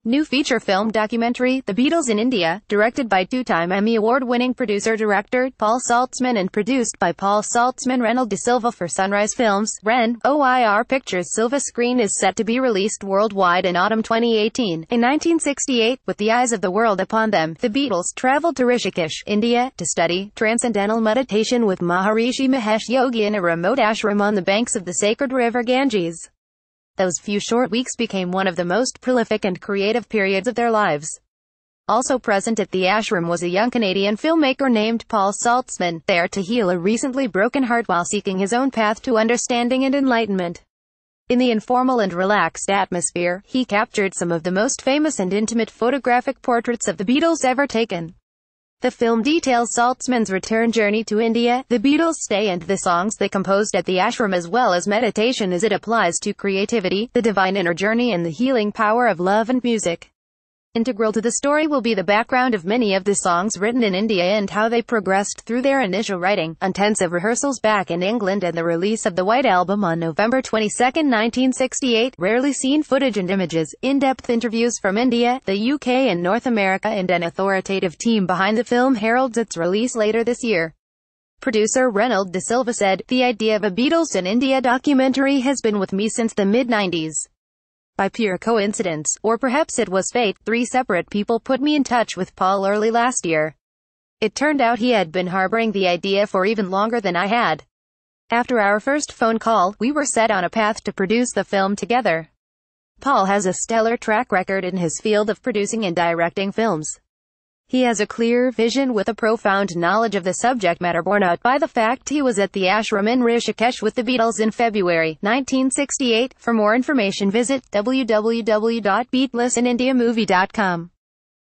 New feature film documentary, The Beatles in India, directed by two-time Emmy Award-winning producer-director Paul Saltzman and produced by Paul Saltzman Reynold de Silva for Sunrise Films, REN, OIR Pictures Silva Screen is set to be released worldwide in autumn 2018. In 1968, with the eyes of the world upon them, the Beatles traveled to Rishikesh, India, to study transcendental meditation with Maharishi Mahesh Yogi in a remote ashram on the banks of the sacred river Ganges. Those few short weeks became one of the most prolific and creative periods of their lives. Also present at the ashram was a young Canadian filmmaker named Paul Saltzman, there to heal a recently broken heart while seeking his own path to understanding and enlightenment. In the informal and relaxed atmosphere, he captured some of the most famous and intimate photographic portraits of the Beatles ever taken. The film details Saltzman's return journey to India, the Beatles' stay and the songs they composed at the ashram, as well as meditation as it applies to creativity, the divine inner journey and the healing power of love and music. Integral to the story will be the background of many of the songs written in India and how they progressed through their initial writing, intensive rehearsals back in England and the release of the White Album on November 22, 1968, rarely seen footage and images, in-depth interviews from India, the UK and North America, and an authoritative team behind the film heralds its release later this year. Producer Reynold de Silva said, "The idea of a Beatles in India documentary has been with me since the mid-90s. By pure coincidence, or perhaps it was fate, 3 separate people put me in touch with Paul early last year. It turned out he had been harboring the idea for even longer than I had. After our first phone call, we were set on a path to produce the film together." Paul has a stellar track record in his field of producing and directing films. He has a clear vision with a profound knowledge of the subject matter borne out by the fact he was at the ashram in Rishikesh with the Beatles in February 1968. For more information visit www.beatlesinindiamovie.com.